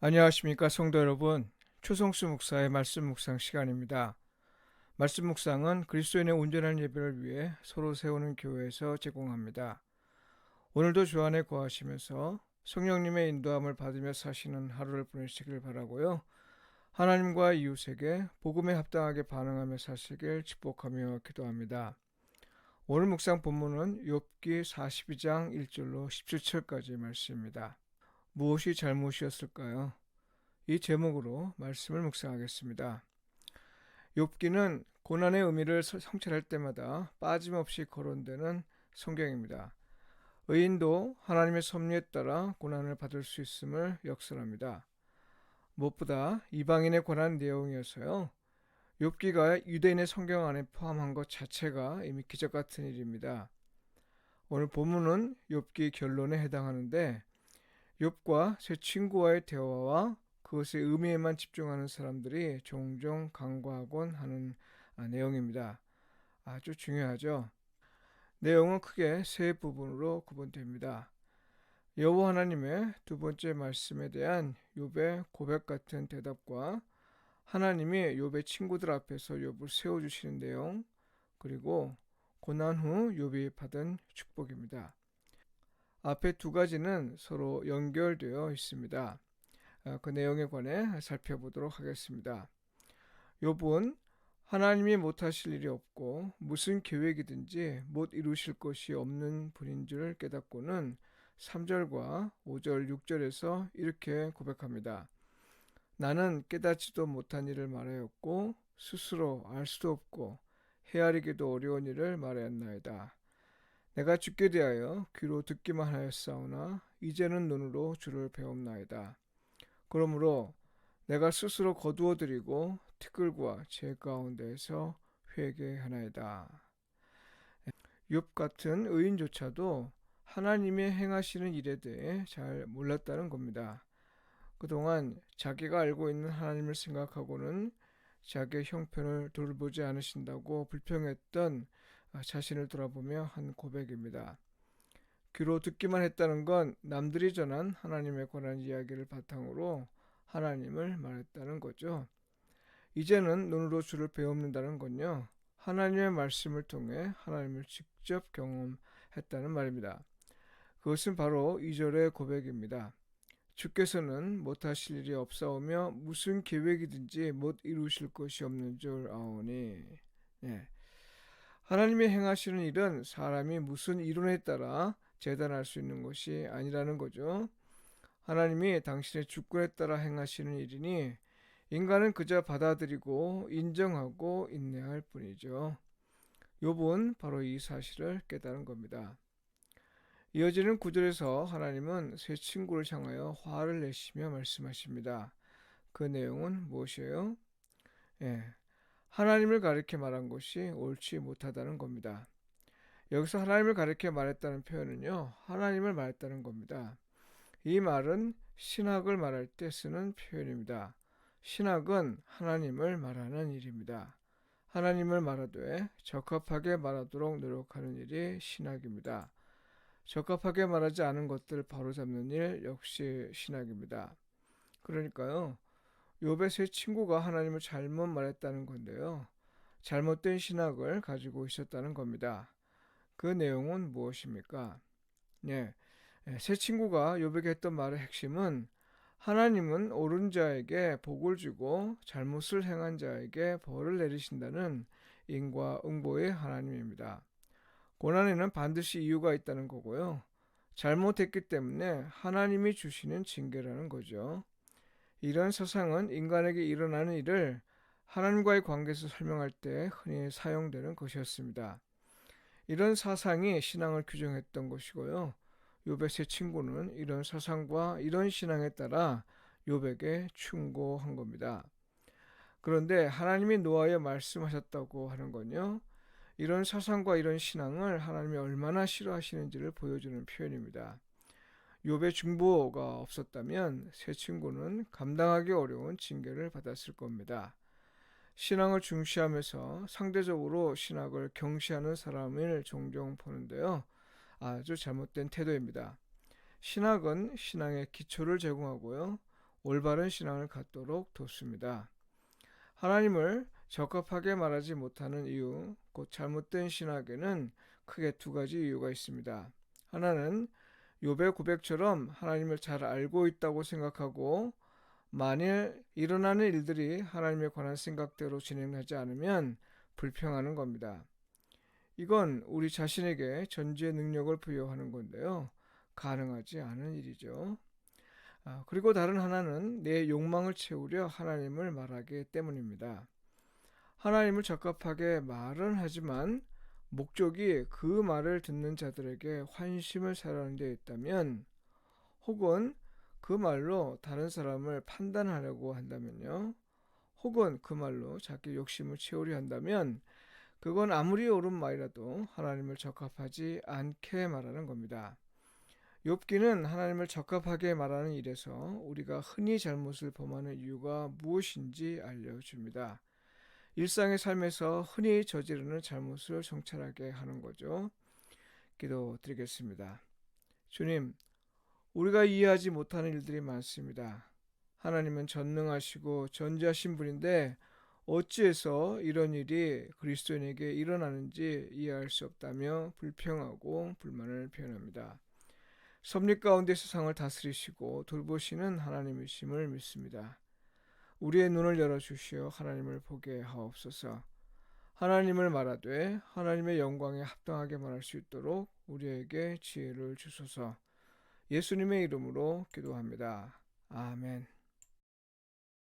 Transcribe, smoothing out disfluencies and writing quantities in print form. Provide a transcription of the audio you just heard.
안녕하십니까 성도 여러분. 최성수 목사의 말씀 묵상 시간입니다. 말씀 묵상은 그리스도인의 온전한 예배를 위해 서로 세우는 교회에서 제공합니다. 오늘도 주 안에 거하시면서 성령님의 인도함을 받으며 사시는 하루를 보내시길 바라고요. 하나님과 이웃에게 복음에 합당하게 반응하며 사시길 축복하며 기도합니다. 오늘 묵상 본문은 욥기 42장 1절로 17절까지 말씀입니다. 무엇이 잘못이었을까요? 이 제목으로 말씀을 묵상하겠습니다. 욥기는 고난의 의미를 성찰할 때마다 빠짐없이 거론되는 성경입니다. 의인도 하나님의 섭리에 따라 고난을 받을 수 있음을 역설합니다. 무엇보다 이방인에 관한 내용이어서요. 욥기가 유대인의 성경 안에 포함한 것 자체가 이미 기적 같은 일입니다. 오늘 본문은 욥기 결론에 해당하는데 욥과 세 친구와의 대화와 그것의 의미에만 집중하는 사람들이 종종 간과하곤 하는 내용입니다. 아주 중요하죠. 내용은 크게 세 부분으로 구분됩니다. 여호와 하나님의 두 번째 말씀에 대한 욥의 고백 같은 대답과 하나님이 욥의 친구들 앞에서 욥을 세워주시는 내용, 그리고 고난 후 욥이 받은 축복입니다. 앞에 두 가지는 서로 연결되어 있습니다. 그 내용에 관해 살펴보도록 하겠습니다. 욥은 하나님이 못하실 일이 없고 무슨 계획이든지 못 이루실 것이 없는 분인 줄 깨닫고는 3절과 5절, 6절에서 이렇게 고백합니다. 나는 깨닫지도 못한 일을 말하였고 스스로 알 수도 없고 헤아리기도 어려운 일을 말하였나이다. 내가 주께 대하여 귀로 듣기만 하였사오나 이제는 눈으로 주를 배웁나이다. 그러므로 내가 스스로 거두어드리고 티끌과 제 가운데에서 회개하나이다. 욥 같은 의인조차도 하나님이 행하시는 일에 대해 잘 몰랐다는 겁니다. 그동안 자기가 알고 있는 하나님을 생각하고는 자기의 형편을 돌보지 않으신다고 불평했던 자신을 돌아보며 한 고백입니다. 귀로 듣기만 했다는 건 남들이 전한 하나님에 관한 이야기를 바탕으로 하나님을 말했다는 거죠. 이제는 눈으로 주를 배웁는다는 건요. 하나님의 말씀을 통해 하나님을 직접 경험했다는 말입니다. 그것은 바로 2절의 고백입니다. 주께서는 못하실 일이 없사오며 무슨 계획이든지 못 이루실 것이 없는 줄 아오니. 예. 하나님이 행하시는 일은 사람이 무슨 이론에 따라 재단할 수 있는 것이 아니라는 거죠. 하나님이 당신의 주권에 따라 행하시는 일이니 인간은 그저 받아들이고 인정하고 인내할 뿐이죠. 욥은 바로 이 사실을 깨달은 겁니다. 이어지는 구절에서 하나님은 세 친구를 향하여 화를 내시며 말씀하십니다. 그 내용은 무엇이에요? 예, 하나님을 가리켜 말한 것이 옳지 못하다는 겁니다. 여기서 하나님을 가리켜 말했다는 표현은요, 하나님을 말했다는 겁니다. 이 말은 신학을 말할 때 쓰는 표현입니다. 신학은 하나님을 말하는 일입니다. 하나님을 말하되 적합하게 말하도록 노력하는 일이 신학입니다. 적합하게 말하지 않은 것들을 바로잡는 일 역시 신학입니다. 그러니까요, 욥의 세 친구가 하나님을 잘못 말했다는 건데요. 잘못된 신학을 가지고 있었다는 겁니다. 그 내용은 무엇입니까? 네, 세 친구가 욥에게 했던 말의 핵심은 하나님은 옳은 자에게 복을 주고 잘못을 행한 자에게 벌을 내리신다는 인과응보의 하나님입니다. 고난에는 반드시 이유가 있다는 거고요. 잘못했기 때문에 하나님이 주시는 징계라는 거죠. 이런 사상은 인간에게 일어나는 일을 하나님과의 관계에서 설명할 때 흔히 사용되는 것이었습니다. 이런 사상이 신앙을 규정했던 것이고요. 욥의 세 친구는 이런 사상과 이런 신앙에 따라 욥에게 충고한 겁니다. 그런데 하나님이 노아에 말씀하셨다고 하는 건요. 이런 사상과 이런 신앙을 하나님이 얼마나 싫어하시는지를 보여주는 표현입니다. 욥의 중보가 없었다면 세 친구는 감당하기 어려운 징계를 받았을 겁니다. 신앙을 중시하면서 상대적으로 신학을 경시하는 사람을 종종 보는데요. 아주 잘못된 태도입니다. 신학은 신앙의 기초를 제공하고요. 올바른 신앙을 갖도록 돕습니다. 하나님을 적합하게 말하지 못하는 이유, 곧 잘못된 신학에는 크게 두 가지 이유가 있습니다. 하나는 욥의 고백처럼 하나님을 잘 알고 있다고 생각하고 만일 일어나는 일들이 하나님에 관한 생각대로 진행하지 않으면 불평하는 겁니다. 이건 우리 자신에게 전지의 능력을 부여하는 건데요. 가능하지 않은 일이죠. 그리고 다른 하나는 내 욕망을 채우려 하나님을 말하기 때문입니다. 하나님을 적합하게 말은 하지만 목적이 그 말을 듣는 자들에게 환심을 사라는 데 있다면, 혹은 그 말로 다른 사람을 판단하려고 한다면요, 혹은 그 말로 자기 욕심을 채우려 한다면 그건 아무리 옳은 말이라도 하나님을 적합하지 않게 말하는 겁니다. 욥기는 하나님을 적합하게 말하는 일에서 우리가 흔히 잘못을 범하는 이유가 무엇인지 알려줍니다. 일상의 삶에서 흔히 저지르는 잘못을 성찰하게 하는 거죠. 기도드리겠습니다. 주님, 우리가 이해하지 못하는 일들이 많습니다. 하나님은 전능하시고 전지하신 분인데 어찌해서 이런 일이 그리스도인에게 일어나는지 이해할 수 없다며 불평하고 불만을 표현합니다. 섭리 가운데 세상을 다스리시고 돌보시는 하나님이심을 믿습니다. 우리의 눈을 열어주시어 하나님을 보게 하옵소서. 하나님을 말하되 하나님의 영광에 합당하게 말할 수 있도록 우리에게 지혜를 주소서. 예수님의 이름으로 기도합니다. 아멘.